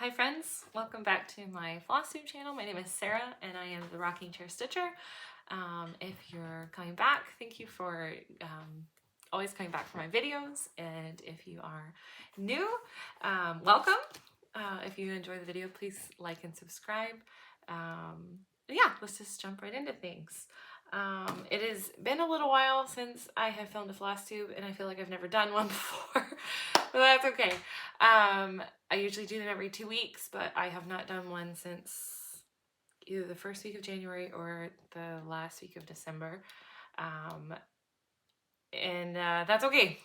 Hi friends, welcome back to my Flosstube channel. My name is Sarah and I am the Rocking Chair Stitcher. If you're coming back, thank you for always coming back for my videos, and if you are new, welcome. If you enjoy the video, please like and subscribe. Yeah, let's just jump right into things. It has been a little while since I have filmed a Flosstube, and I feel like I've never done one before, but that's okay. I usually do them every 2 weeks, but I have not done one since either the first week of January or the last week of December. That's okay.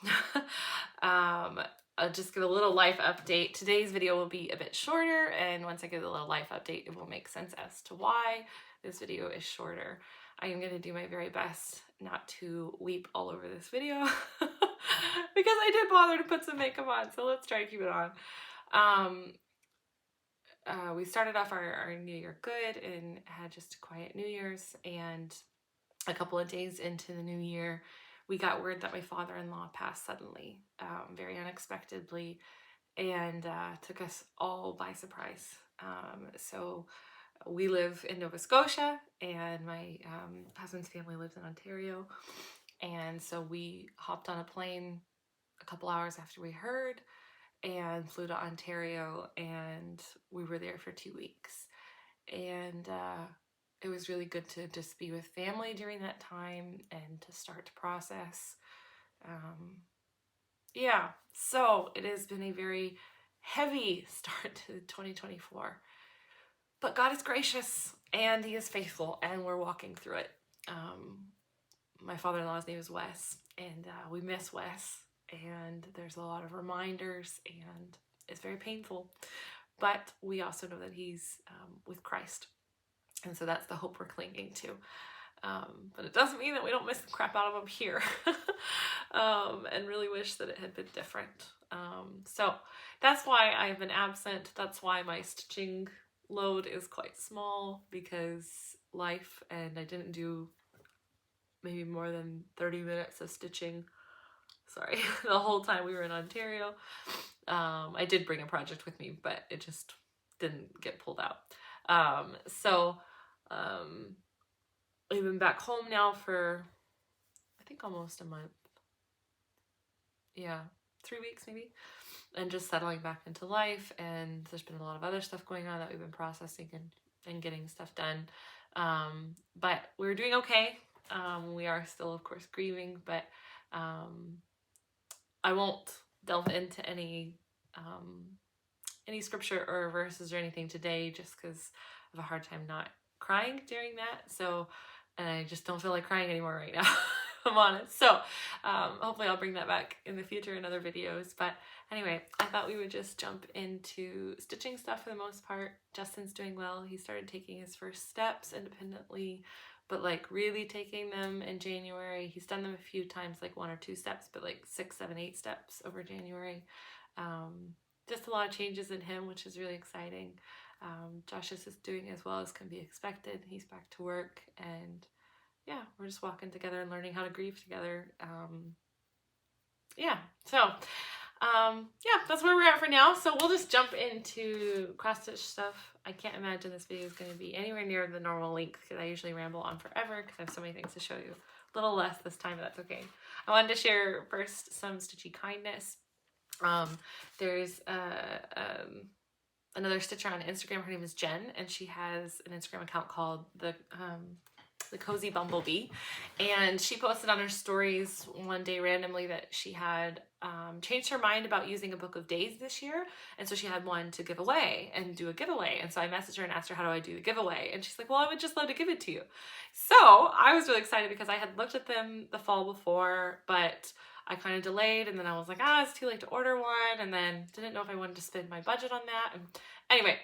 I'll just give a little life update. Today's video will be a bit shorter, and once I give a little life update, it will make sense as to why this video is shorter. I am going to do my very best not to weep all over this video because I did bother to put some makeup on, so let's try to keep it on. We started off our New Year good and had just a quiet New Year's, and a couple of days into the new year, we got word that my father-in-law passed suddenly, very unexpectedly, and took us all by surprise. So we live in Nova Scotia, and my husband's family lives in Ontario, and so we hopped on a plane a couple hours after we heard and flew to Ontario, and we were there for 2 weeks. And it was really good to just be with family during that time and to start to process. Yeah, so it has been a very heavy start to 2024. But God is gracious and He is faithful, and we're walking through it. My father-in-law's name is Wes, and we miss Wes, and there's a lot of reminders, and it's very painful. But we also know that he's with Christ, and so that's the hope we're clinging to. But it doesn't mean that we don't miss the crap out of him here, and really wish that it had been different. So that's why I've been absent. That's why my stitching load is quite small, because life, and I didn't do maybe more than 30 minutes of stitching, sorry, the whole time we were in Ontario. I did bring a project with me, but it just didn't get pulled out. We've been back home now for, I think, almost a month. Yeah, 3 weeks maybe, and just settling back into life, and there's been a lot of other stuff going on that we've been processing and getting stuff done. But we're doing okay. We are still, of course, grieving, but I won't delve into any scripture or verses or anything today, just because I have a hard time not crying during that. So, and I just don't feel like crying anymore right now, if I'm honest. So hopefully I'll bring that back in the future in other videos. But anyway, I thought we would just jump into stitching stuff for the most part. Justin's doing well. He started taking his first steps independently, but like really taking them in January. He's done them a few times, like 1 or 2 steps, but like 6, 7, 8 steps over January. Just a lot of changes in him, which is really exciting. Josh is just doing as well as can be expected. He's back to work, and yeah, we're just walking together and learning how to grieve together. Yeah, that's where we're at for now. So we'll just jump into cross stitch stuff. I can't imagine this video is going to be anywhere near the normal length, because I usually ramble on forever because I have so many things to show you. A little less this time, but that's okay. I wanted to share first some stitchy kindness. There's another stitcher on Instagram. Her name is Jen, and she has an Instagram account called the Cozy Bumblebee, and she posted on her stories one day randomly that she had changed her mind about using a book of days this year, and so she had one to give away and do a giveaway. And so I messaged her and asked her, how do I do the giveaway? And she's like, well, I would just love to give it to you. So I was really excited because I had looked at them the fall before, but I kind of delayed, and then I was like, it's too late to order one, and then didn't know if I wanted to spend my budget on that. And anyway,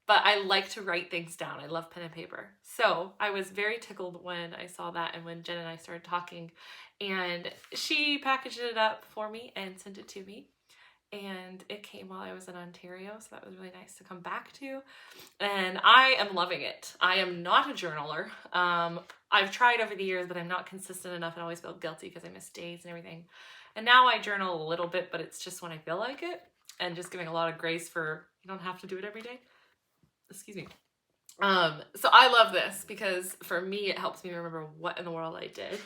but I like to write things down. I love pen and paper. So I was very tickled when I saw that, and when Jen and I started talking, and she packaged it up for me and sent it to me. And it came while I was in Ontario, so that was really nice to come back to. And I am loving it. I am not a journaler. I've tried over the years, but I'm not consistent enough, and I always feel guilty because I miss days and everything. And now I journal a little bit, but it's just when I feel like it. and just giving a lot of grace for you don't have to do it every day. Excuse me. So I love this because for me, it helps me remember what in the world I did.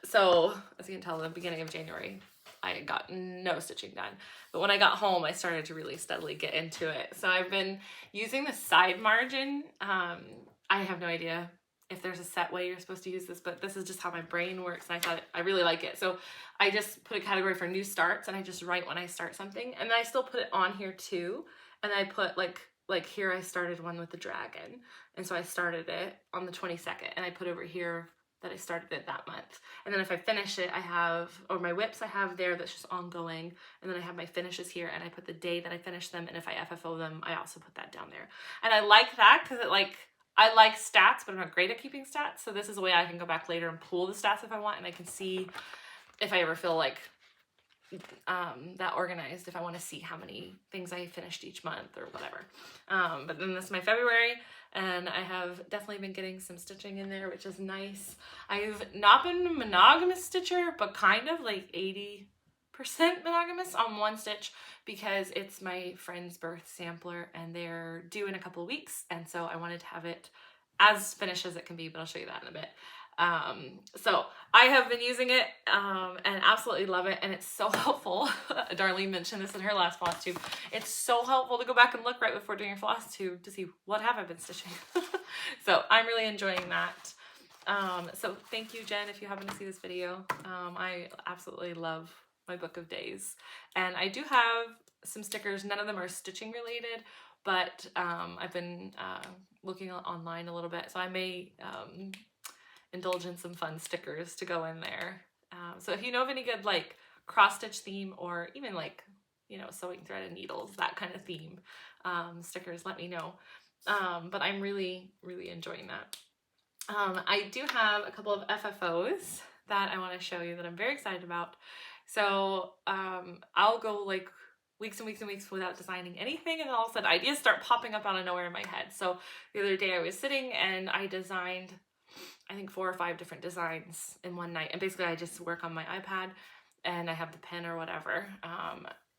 So as you can tell, at the beginning of January, I got no stitching done. But when I got home, I started to really steadily get into it. So I've been using the side margin. I have no idea if there's a set way you're supposed to use this, but this is just how my brain works, and I thought I really like it. So I just put a category for new starts, and I just write when I start something, and then I still put it on here too. And I put like here I started one with the dragon, and so I started it on the 22nd, and I put over here that I started it that month. And then if I finish it, I have, or my whips I have there that's just ongoing, and then I have my finishes here, and I put the day that I finished them, and if I FFO them, I also put that down there. And I like that because it I like stats, but I'm not great at keeping stats, so this is a way I can go back later and pull the stats if I want, and I can see if I ever feel like that organized, if I want to see how many things I finished each month or whatever. But then this is my February, and I have definitely been getting some stitching in there, which is nice. I've not been a monogamous stitcher, but kind of like 80% monogamous on one stitch because it's my friend's birth sampler and they're due in a couple of weeks, and so I wanted to have it as finished as it can be, but I'll show you that in a bit. So I have been using it and absolutely love it, and it's so helpful. Darlene mentioned this in her last floss tube. It's so helpful to go back and look right before doing your floss tube to see what have I been stitching. So I'm really enjoying that. So thank you, Jen, if you happen to see this video. I absolutely love my book of days, and I do have some stickers. None of them are stitching related, but I've been looking online a little bit, so I may indulge in some fun stickers to go in there. So if you know of any good like cross stitch theme, or even like, you know, sewing thread and needles, that kind of theme stickers, let me know. But I'm really enjoying that. I do have a couple of FFOs that I want to show you that I'm very excited about. So I'll go like weeks and weeks and weeks without designing anything, and then all of a sudden ideas start popping up out of nowhere in my head. So the other day I was sitting and I designed, I think 4 or 5 different designs in one night, and basically I just work on my iPad and I have the pen or whatever.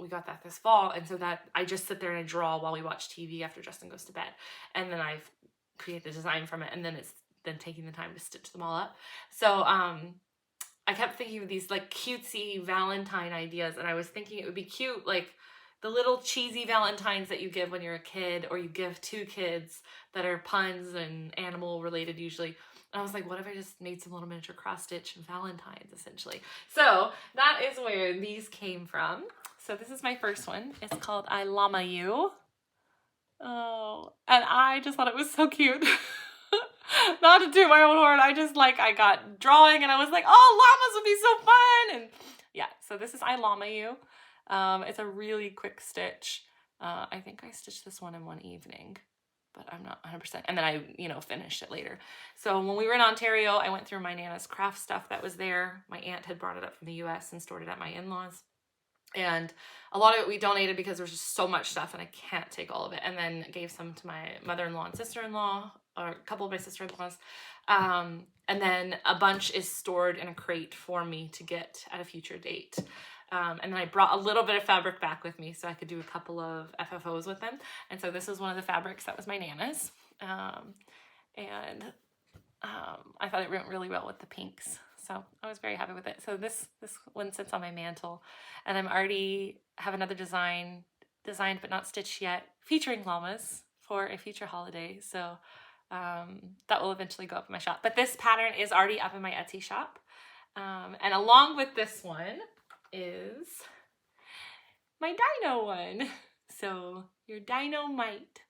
We got that this fall, and so that I just sit there and I draw while we watch TV after Justin goes to bed, and then I've created the design from it, and then it's then taking the time to stitch them all up. So I kept thinking of these like cutesy Valentine ideas, and I was thinking it would be cute, like the little cheesy Valentines that you give when you're a kid, or you give to kids that are puns and animal related usually. And I was like, what if I just made some little miniature cross stitch Valentines essentially? So that is where these came from. So this is my first one. It's called I Llama You. Oh, and I just thought it was so cute. Not to toot my own horn, I got drawing and I was like, oh, llamas would be so fun. And yeah, so this is I Llama You. It's a really quick stitch. I think I stitched this one in one evening, but I'm not 100%. And then I, finished it later. So when we were in Ontario, I went through my Nana's craft stuff that was there. My aunt had brought it up from the US and stored it at my in-laws. And a lot of it we donated because there was just so much stuff and I can't take all of it. And then gave some to my mother-in-law and sister-in-law, or a couple of my sister-in-laws. And then a bunch is stored in a crate for me to get at a future date. And then I brought a little bit of fabric back with me so I could do a couple of FFOs with them. And so this is one of the fabrics that was my Nana's. And I thought it went really well with the pinks. So I was very happy with it. So this one sits on my mantle, and I'm already have another design designed but not stitched yet, featuring llamas for a future holiday. So that will eventually go up in my shop. But this pattern is already up in my Etsy shop. And along with this one is my dino one. So your dino might.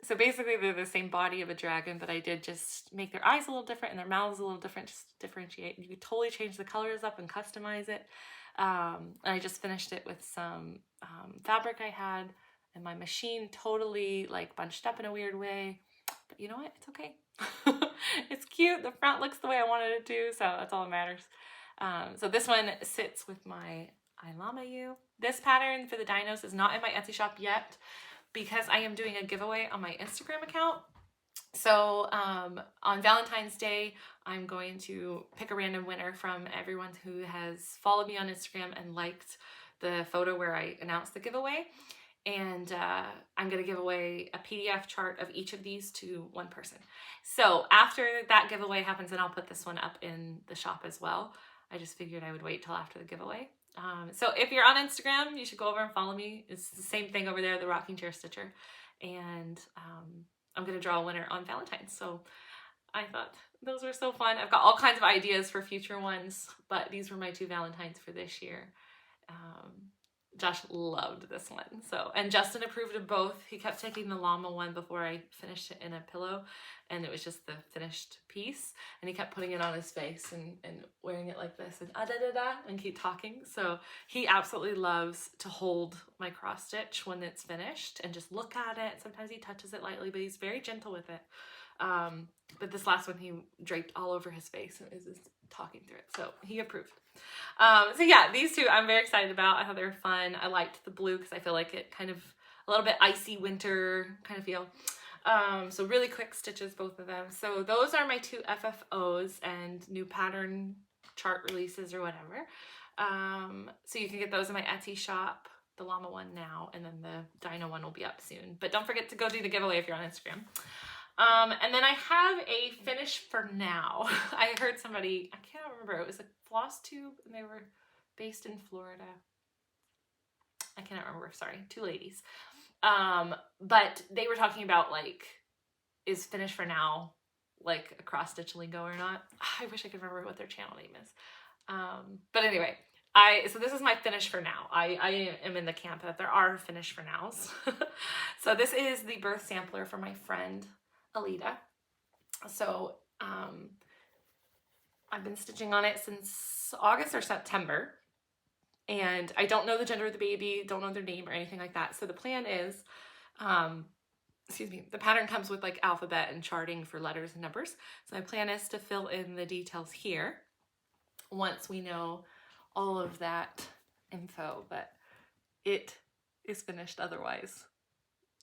So basically they're the same body of a dragon, but I did just make their eyes a little different and their mouths a little different, just to differentiate. You could totally change the colors up and customize it. And I just finished it with some fabric I had, and my machine totally like bunched up in a weird way. But you know what? It's okay. It's cute. The front looks the way I wanted it to, so that's all that matters. So this one sits with my I Llama You. This pattern for the dinos is not in my Etsy shop yet, because I am doing a giveaway on my Instagram account. So on Valentine's Day, I'm going to pick a random winner from everyone who has followed me on Instagram and liked the photo where I announced the giveaway. And I'm going to give away a PDF chart of each of these to one person. So after that giveaway happens, and I'll put this one up in the shop as well. I just figured I would wait till after the giveaway. So if you're on Instagram, you should go over and follow me. It's the same thing over there, the Rocking Chair Stitcher. And I'm going to draw a winner on Valentine's. So I thought those were so fun. I've got all kinds of ideas for future ones, but these were my 2 Valentines for this year. Josh loved this one. So, and Justin approved of both. He kept taking the llama one before I finished it in a pillow, and it was just the finished piece. And he kept putting it on his face and wearing it like this and and keep talking. So he absolutely loves to hold my cross stitch when it's finished and just look at it. Sometimes he touches it lightly, but he's very gentle with it. But this last one he draped all over his face and was just talking through it. So he approved. So yeah, these 2 I'm very excited about. I thought they were fun. I liked the blue because I feel like it kind of a little bit icy winter kind of feel. So really quick stitches, both of them. So those are my 2 FFOs and new pattern chart releases or whatever. So you can get those in my Etsy shop, the llama one now, and then the dino one will be up soon. But don't forget to go do the giveaway if you're on Instagram. And then I have a finish for now. I heard somebody, I can't remember, it was a Flosstube and they were based in Florida. I cannot remember, sorry, 2 ladies. But they were talking about like, is finish for now like a cross stitch lingo or not? I wish I could remember what their channel name is. But anyway, so this is my finish for now. I am in the camp that there are finish for nows. So this is the birth sampler for my friend Alita. So I've been stitching on it since August or September, and I don't know the gender of the baby, don't know their name or anything like that. So the plan is, the pattern comes with like alphabet and charting for letters and numbers. So my plan is to fill in the details here once we know all of that info, but it is finished otherwise.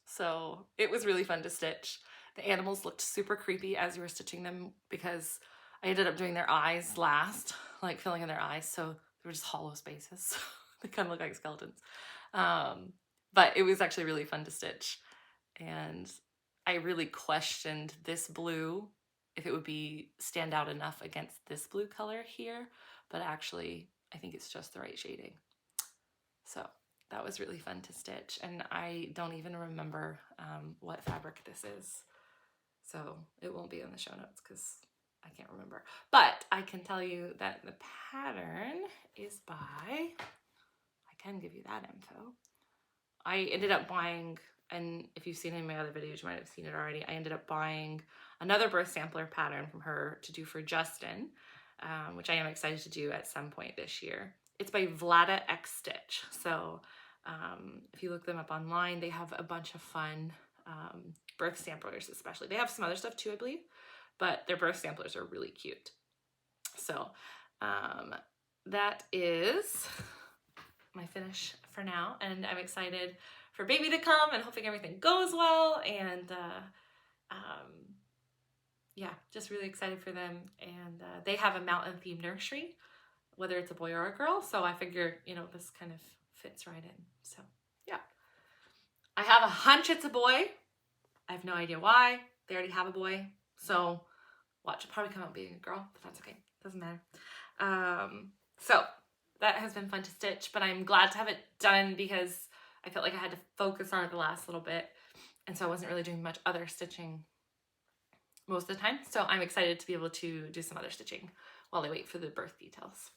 So it was really fun to stitch. The animals looked super creepy as you were stitching them because I ended up doing their eyes last, like filling in their eyes. So they were just hollow spaces. They kind of look like skeletons. But it was actually really fun to stitch. And I really questioned this blue, if it would be stand out enough against this blue color here. But actually, I think it's just the right shading. So that was really fun to stitch. And I don't even remember what fabric this is. So it won't be in the show notes because I can't remember. But I can tell you that the pattern is by, I can give you that info. I ended up buying, and if you've seen any of my other videos, you might have seen it already. I ended up buying another birth sampler pattern from her to do for Justin, which I am excited to do at some point this year. It's by Vlada X Stitch. So if you look them up online, they have a bunch of fun birth samplers especially. They have some other stuff too, I believe, but their birth samplers are really cute. So that is my finish for now, and I'm excited for baby to come and hoping everything goes well, and yeah, just really excited for them. And they have a mountain themed nursery, whether it's a boy or a girl, so I figure, you know, this kind of fits right in. So yeah, I have a hunch it's a boy. I have no idea why. They already have a boy, so watch it probably come out being a girl, but that's okay, doesn't matter. So that has been fun to stitch, but I'm glad to have it done because I felt like I had to focus on it the last little bit, and so I wasn't really doing much other stitching most of the time. So I'm excited to be able to do some other stitching while I wait for the birth details.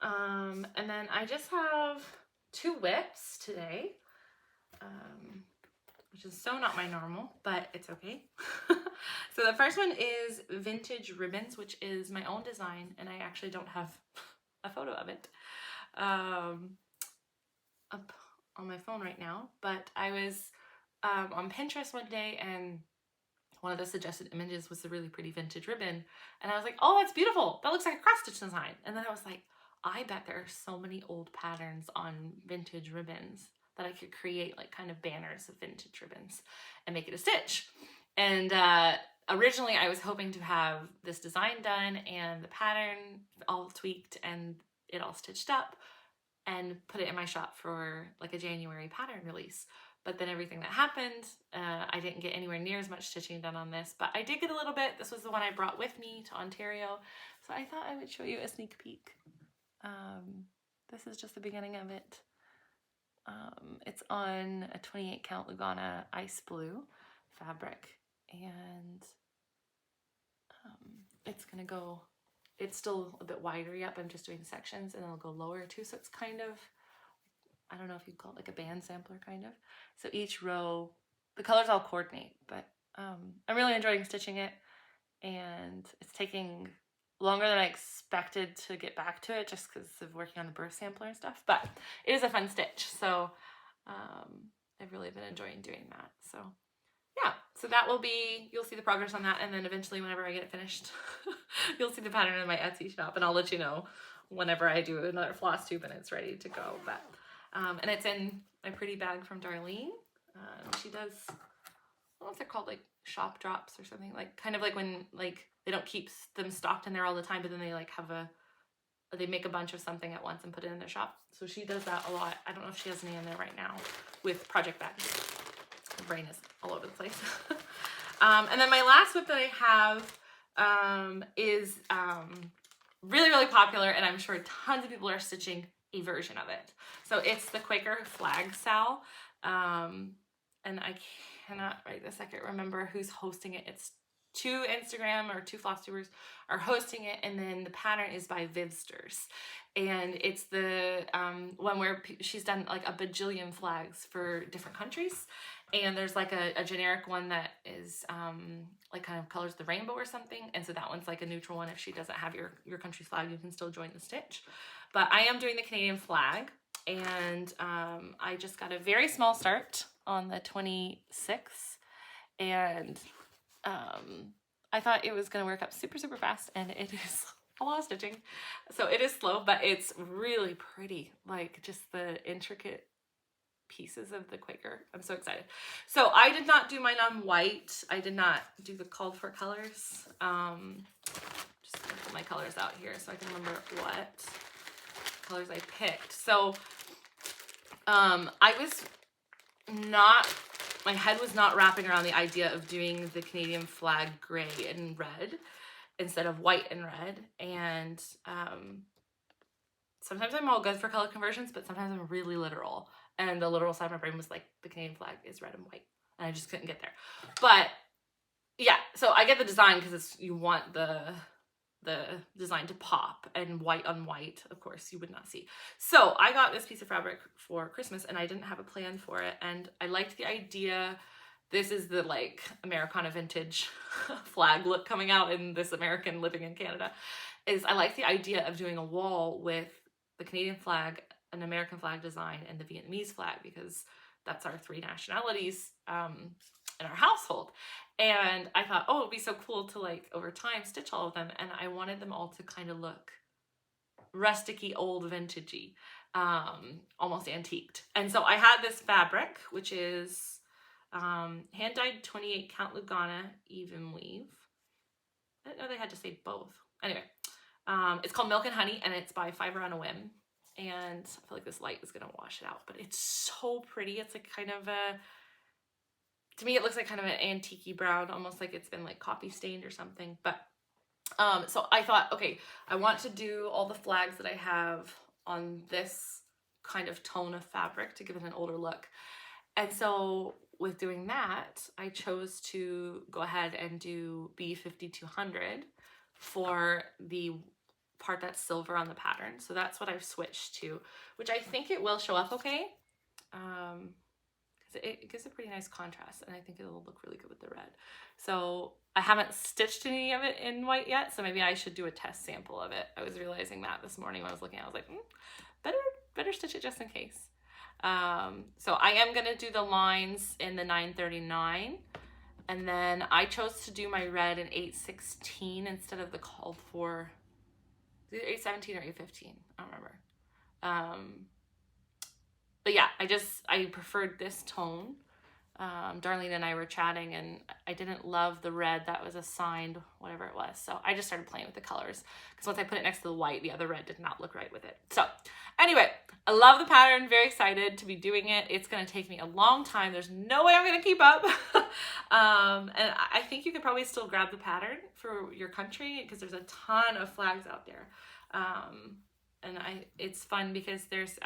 And then I just have 2 whips today, which is so not my normal, but it's okay. So the first one is Vintage Ribbons, which is my own design, and I actually don't have a photo of it up on my phone right now, but I was on Pinterest one day, and one of the suggested images was a really pretty vintage ribbon, and I was like, oh, that's beautiful, that looks like a cross stitch design. And then I was like, I bet there are so many old patterns on vintage ribbons that I could create like kind of banners of vintage ribbons and make it a stitch. And originally I was hoping to have this design done and the pattern all tweaked and it all stitched up. and put it in my shop for like a January pattern release. But then everything that happened, I didn't get anywhere near as much stitching done on this, but I did get a little bit. This was the one I brought with me to Ontario, so I thought I would show you a sneak peek. This is just the beginning of it. It's on a 28 count Lugana ice blue fabric, and it's gonna go, it's still a bit wider yet, I'm just doing sections, and it'll go lower too, so it's kind of, I don't know if you'd call it like a band sampler kind of. So each row, the colors all coordinate, but I'm really enjoying stitching it, and it's taking longer than I expected to get back to it just because of working on the birth sampler and stuff, but it is a fun stitch, so I've really been enjoying doing that. So yeah, so that will be, you'll see the progress on that, and then eventually whenever I get it finished, you'll see the pattern in my Etsy shop, and I'll let you know whenever I do another floss tube and it's ready to go. But and it's in my pretty bag from Darlene. She does, what's it called, like shop drops or something, like kind of like when like they don't keep them stocked in there all the time, but then they like have they make a bunch of something at once and put it in their shop. So she does that a lot. I don't know if she has any in there right now with project bags. My brain is all over the place. And then my last whip that I have is really, really popular, and I'm sure tons of people are stitching a version of it. So it's the Quaker Flag Sal, and I cannot right this second remember who's hosting it. It's two Instagram or two floss tubers are hosting it, and then the pattern is by Vivsters, and it's the one where she's done like a bajillion flags for different countries, and there's like a generic one that is like kind of colors the rainbow or something, and so that one's like a neutral one. If she doesn't have your country's flag, you can still join the stitch. But I am doing the Canadian flag, and I just got a very small start on the 26th, and I thought it was going to work up super, super fast, and it is a lot of stitching. So it is slow, but it's really pretty, like just the intricate pieces of the Quaker. I'm so excited. So I did not do mine on white. I did not do the called for colors. Just gonna put my colors out here so I can remember what colors I picked. So I was not, my head was not wrapping around the idea of doing the Canadian flag gray and red instead of white and red. And sometimes I'm all good for color conversions, but sometimes I'm really literal. And the literal side of my brain was like, the Canadian flag is red and white. And I just couldn't get there. But yeah, so I get the design because it's, you want the design to pop, and white on white, of course, you would not see. So I got this piece of fabric for Christmas, and I didn't have a plan for it. And I liked the idea. This is the like Americana vintage flag look coming out in this American living in Canada. Is I like the idea of doing a wall with the Canadian flag, an American flag design, and the Vietnamese flag, because that's our three nationalities in our household. And I thought, oh, it'd be so cool to like over time stitch all of them, and I wanted them all to kind of look rusticy, old, vintagey, almost antiqued. And so I had this fabric, which is hand dyed 28 count Lugana even weave. I didn't know they had to say both. Anyway, it's called Milk and Honey, and it's by Fiber on a Whim. And I feel like this light is gonna wash it out, but it's so pretty. It's like kind of a, to me it looks like kind of an antique-y brown, almost like it's been like coffee stained or something. But so I thought, okay, I want to do all the flags that I have on this kind of tone of fabric to give it an older look. And so with doing that, I chose to go ahead and do B5200 for the part that's silver on the pattern. So that's what I've switched to, which I think it will show up okay. Because it gives a pretty nice contrast, and I think it'll look really good with the red. So I haven't stitched any of it in white yet, so maybe I should do a test sample of it. I was realizing that this morning when I was looking, I was like, better stitch it just in case. So I am gonna do the lines in the 939, and then I chose to do my red in 816 instead of the called for, either 817 or 815, I don't remember. But yeah, I preferred this tone Darlene and I were chatting, and I didn't love the red that was assigned, whatever it was. So I just started playing with the colors, because once I put it next to the white, the other red did not look right with it. So anyway, I love the pattern, very excited to be doing it. It's going to take me a long time. There's no way I'm going to keep up. And I think you could probably still grab the pattern for your country, because there's a ton of flags out there. And it's fun because there's,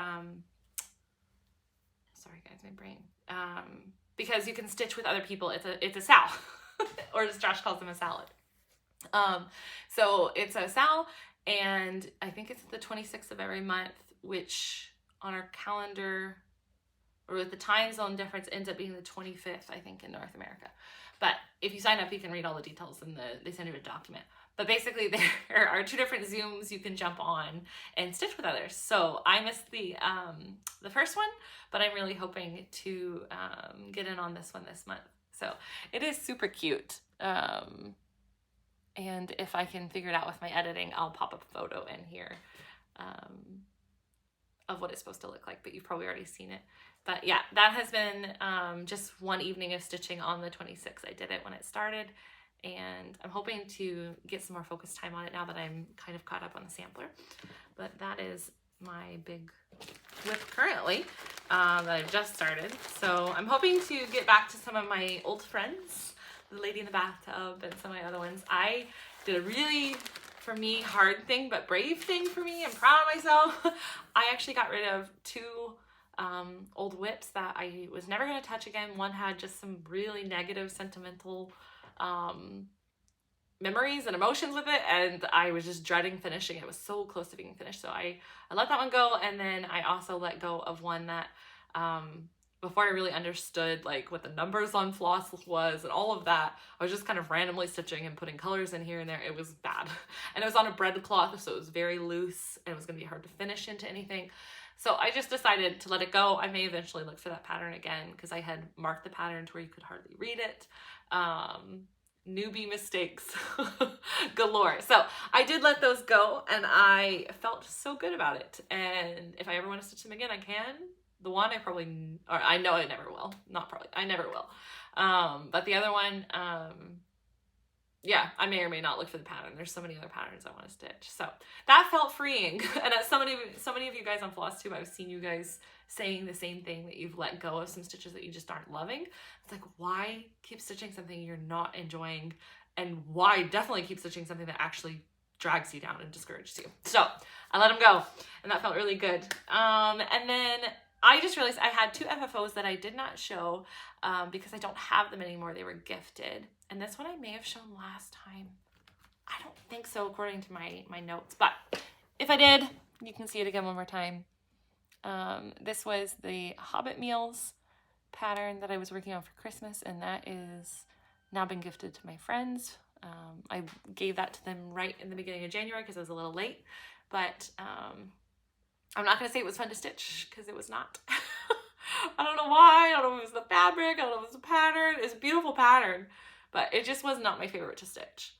sorry guys, my brain. Because you can stitch with other people. It's a sal, or as Josh calls them, a salad. So it's a sal, and I think it's the 26th of every month, which on our calendar, or with the time zone difference, ends up being the 25th, I think, in North America. But if you sign up, you can read all the details, and they send you a document. But basically, there are 2 different Zooms you can jump on and stitch with others. So I missed the first one, but I'm really hoping to get in on this one this month. So it is super cute. And if I can figure it out with my editing, I'll pop up a photo in here of what it's supposed to look like, but you've probably already seen it. But yeah, that has been just one evening of stitching on the 26th. I did it when it started, and I'm hoping to get some more focus time on it now that I'm kind of caught up on the sampler. But that is my big whip currently that I've just started. So I'm hoping to get back to some of my old friends, the lady in the bathtub and some of my other ones. I did a really, for me, hard thing, but brave thing for me. I'm proud of myself. I actually got rid of 2 old whips that I was never going to touch again. One had just some really negative sentimental memories and emotions with it, and I was just dreading finishing it. It was so close to being finished, so I let that one go. And then I also let go of one that before I really understood like what the numbers on floss was and all of that, I was just kind of randomly stitching and putting colors in here and there. It was bad, and it was on a bread cloth, so it was very loose, and it was going to be hard to finish into anything. So I just decided to let it go. I may eventually look for that pattern again, because I had marked the pattern to where you could hardly read it. Newbie mistakes galore. So I did let those go, and I felt so good about it. And if I ever want to stitch them again, I can. The one I know I never will. Not probably, I never will. But the other one, yeah, I may or may not look for the pattern. There's so many other patterns I want to stitch. So that felt freeing. And as so many of you guys on Flosstube, I've seen you guys saying the same thing, that you've let go of some stitches that you just aren't loving. It's like, why keep stitching something you're not enjoying? And why definitely keep stitching something that actually drags you down and discourages you? So I let them go, and that felt really good. And then I just realized I had 2 FFOs that I did not show because I don't have them anymore. They were gifted. And this one I may have shown last time. I don't think so, according to my notes. But if I did, you can see it again one more time. This was the Hobbit Meals pattern that I was working on for Christmas, and that is now been gifted to my friends. I gave that to them right in the beginning of January because I was a little late. But I'm not going to say it was fun to stitch, because it was not. I don't know why. I don't know if it was the fabric. I don't know if it was the pattern. It's a beautiful pattern, but it just was not my favorite to stitch.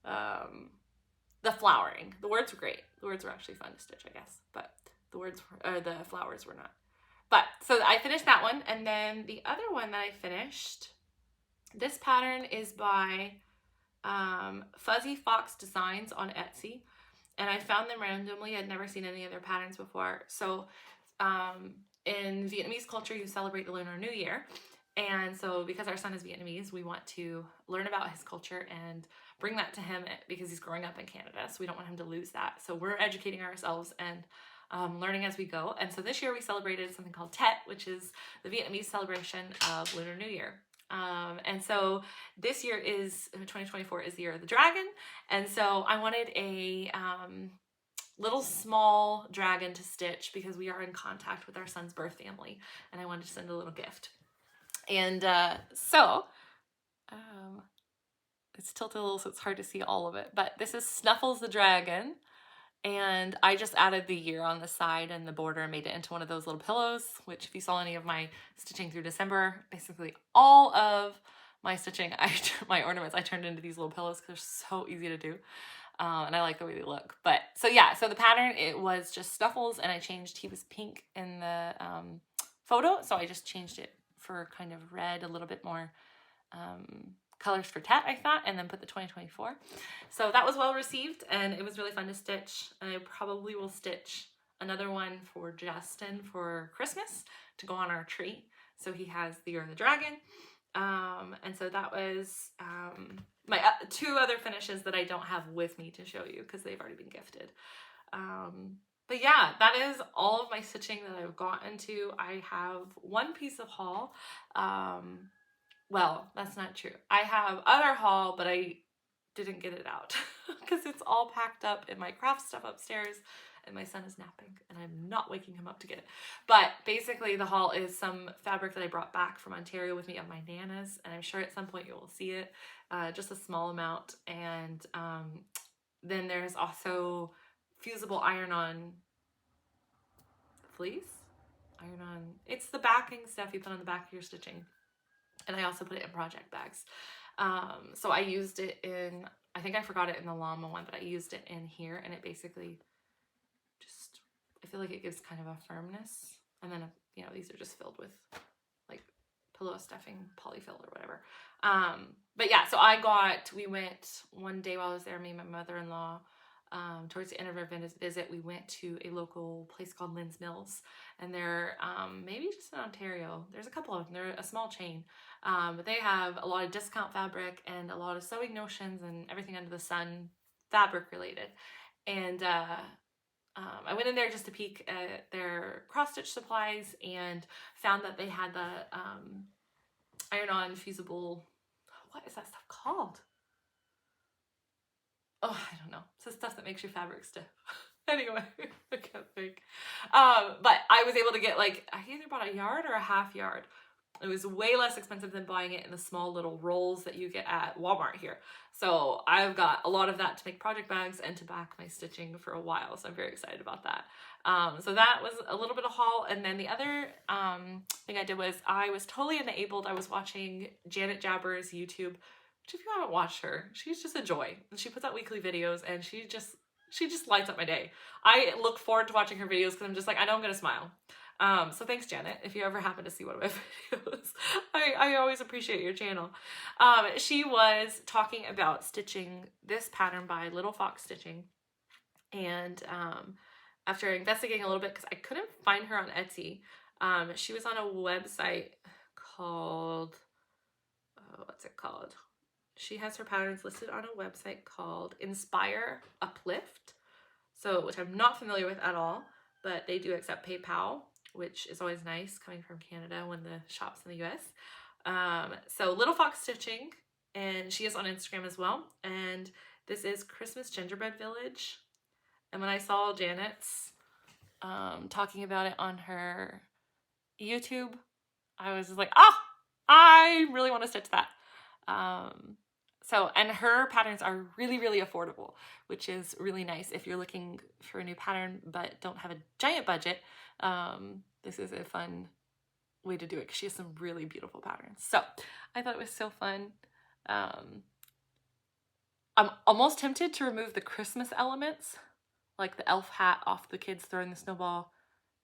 The flowering. The words were great. The words were actually fun to stitch, I guess, but the flowers were not. But so I finished that one, and then the other one that I finished, this pattern is by Fuzzy Fox Designs on Etsy. And I found them randomly. I'd never seen any other patterns before. So in Vietnamese culture, you celebrate the Lunar New Year. And so because our son is Vietnamese, we want to learn about his culture and bring that to him, because he's growing up in Canada. So we don't want him to lose that. So we're educating ourselves and learning as we go. And so this year we celebrated something called Tet, which is the Vietnamese celebration of Lunar New Year. And so this year 2024 is the year of the dragon. And so I wanted a little small dragon to stitch, because we are in contact with our son's birth family, and I wanted to send a little gift. And so it's tilted a little, so it's hard to see all of it, but this is Snuffles the dragon. And I just added the year on the side and the border and made it into one of those little pillows, which if you saw any of my stitching through December, basically all of my stitching, my ornaments, I turned into these little pillows because they're so easy to do. And I like the way they look. But so yeah, so the pattern, it was just Snuffles, and I changed, he was pink in the photo, so I just changed it for kind of red, a little bit more colors for Tet, I thought, and then put the 2024. So that was well received, and it was really fun to stitch. I probably will stitch another one for Justin for Christmas to go on our tree. So he has the Year of the Dragon. And so that was my two other finishes that I don't have with me to show you because they've already been gifted. But yeah, that is all of my stitching that I've gotten to. I have one piece of haul. Well, that's not true. I have other haul, but I didn't get it out because it's all packed up in my craft stuff upstairs and my son is napping and I'm not waking him up to get it. But basically the haul is some fabric that I brought back from Ontario with me of my Nana's, and I'm sure at some point you will see it, just a small amount. And then there's also fusible iron-on fleece. Iron-on, it's the backing stuff you put on the back of your stitching. And I also put it in project bags. So I used it in, I think I forgot it in the llama one, but I used it in here, and it basically just, I feel like it gives kind of a firmness. And then, you know, these are just filled with like pillow stuffing, polyfill or whatever. But yeah, so we went one day while I was there, me and my mother-in-law, towards the end of our visit, we went to a local place called Lynn's Mills, and they're maybe just in Ontario. There's a couple of them. They're a small chain, but they have a lot of discount fabric and a lot of sewing notions and everything under the sun fabric related. And I went in there just to peek at their cross-stitch supplies and found that they had the iron-on fusible, what is that stuff called? Oh, I don't know. It's the stuff that makes your fabric stiff. Anyway, I can't think. But I was able to get like, I either bought a yard or a half yard. It was way less expensive than buying it in the small little rolls that you get at Walmart here. So I've got a lot of that to make project bags and to back my stitching for a while. So I'm very excited about that. So that was a little bit of haul. And then the other thing I did was I was totally enabled. I was watching Janet Jabber's YouTube. If you haven't watched her, she's just a joy. And she puts out weekly videos and she just lights up my day. I look forward to watching her videos because I'm just like, I know I'm going to smile. So thanks, Janet, if you ever happen to see one of my videos. I always appreciate your channel. She was talking about stitching this pattern by Little Fox Stitching. And after investigating a little bit, because I couldn't find her on Etsy, she was on a website called, what's it called? She has her patterns listed on a website called Inspire Uplift, so which I'm not familiar with at all, but they do accept PayPal, which is always nice coming from Canada when the shop's in the US. So Little Fox Stitching, and she is on Instagram as well, and this is Christmas Gingerbread Village. And when I saw Janet's talking about it on her YouTube, I was just like, I really want to stitch that. And her patterns are really, really affordable, which is really nice if you're looking for a new pattern but don't have a giant budget. This is a fun way to do it because she has some really beautiful patterns. So I thought it was so fun. I'm almost tempted to remove the Christmas elements, like the elf hat off the kids throwing the snowball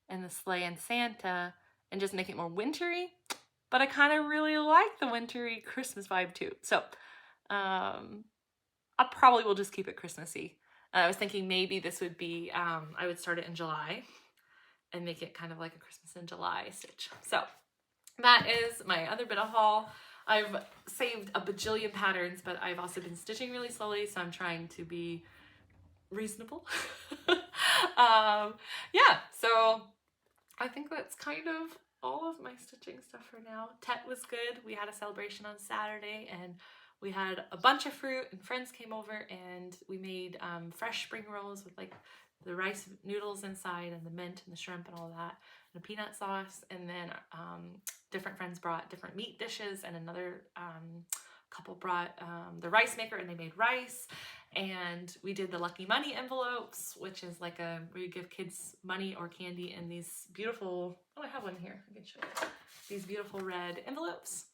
and the sleigh and Santa, and just make it more wintry. But I kind of really like the wintry Christmas vibe too. So I probably will just keep it Christmassy. I was thinking maybe this would be, I would start it in July and make it kind of like a Christmas in July stitch. So that is my other bit of haul. I've saved a bajillion patterns, but I've also been stitching really slowly, so I'm trying to be reasonable. Yeah, so I think that's kind of all of my stitching stuff for now. Tet was good. We had a celebration on Saturday and we had a bunch of fruit and friends came over and we made fresh spring rolls with like the rice noodles inside and the mint and the shrimp and all that, and a peanut sauce. And then different friends brought different meat dishes, and another couple brought the rice maker and they made rice. And we did the Lucky Money envelopes, which is like where you give kids money or candy in these beautiful, oh, I have one here, I can show you, these beautiful red envelopes.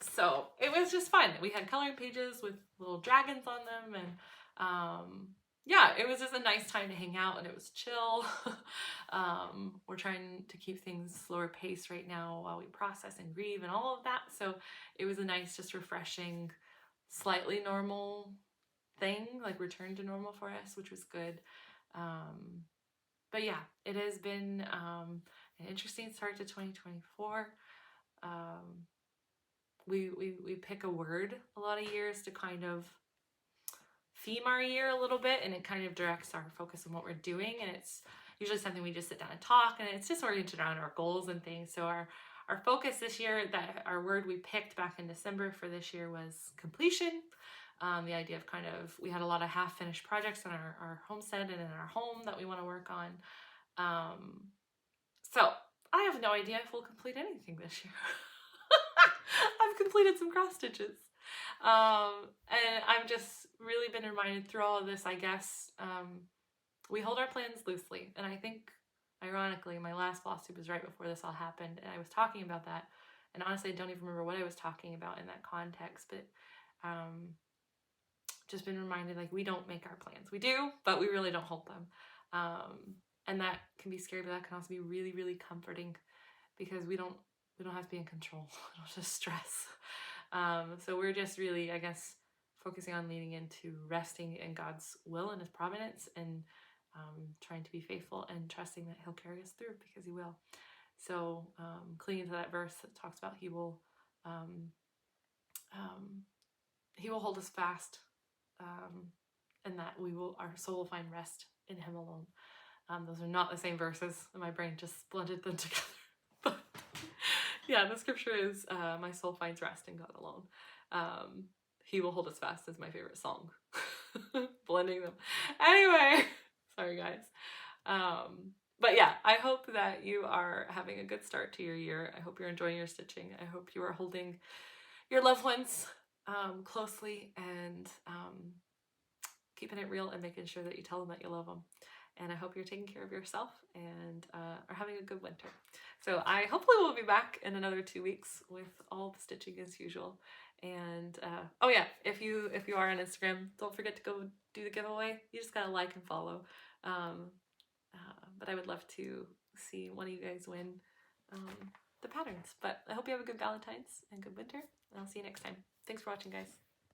So it was just fun. We had coloring pages with little dragons on them, and yeah, it was just a nice time to hang out and it was chill. We're trying to keep things slower pace right now while we process and grieve and all of that. So it was a nice, just refreshing, slightly normal thing, like return to normal for us, which was good. But yeah, it has been an interesting start to 2024. We pick a word a lot of years to kind of theme our year a little bit, and it kind of directs our focus on what we're doing, and it's usually something we just sit down and talk, and it's just oriented around our goals and things. So our focus this year, that our word we picked back in December for this year was completion. The idea of kind of, we had a lot of half-finished projects in our homestead and in our home that we want to work on. So I have no idea if we'll complete anything this year. I've completed some cross stitches. And I've just really been reminded through all of this, I guess, we hold our plans loosely. And I think, ironically, my last Flosstube was right before this all happened. And I was talking about that. And honestly, I don't even remember what I was talking about in that context. But just been reminded, like, we don't make our plans. We do, but we really don't hold them. And that can be scary, but that can also be really, really comforting, because we don't have to be in control. We don't just stress. So we're just really, I guess, focusing on leaning into resting in God's will and His providence, and trying to be faithful and trusting that He'll carry us through, because He will. So clinging to that verse that talks about He will hold us fast, and that our soul will find rest in Him alone. Those are not the same verses, and my brain just blended them together. But yeah, the scripture is, my soul finds rest in God alone. He will hold us fast is my favorite song. Blending them. Anyway, sorry guys. But yeah, I hope that you are having a good start to your year. I hope you're enjoying your stitching. I hope you are holding your loved ones closely, and keeping it real, and making sure that you tell them that you love them. And I hope you're taking care of yourself and are having a good winter. So I hopefully will be back in another 2 weeks with all the stitching as usual. And oh yeah, if you are on Instagram, don't forget to go do the giveaway. You just gotta like and follow. But I would love to see one of you guys win the patterns. But I hope you have a good Valentine's and good winter, and I'll see you next time. Thanks for watching, guys.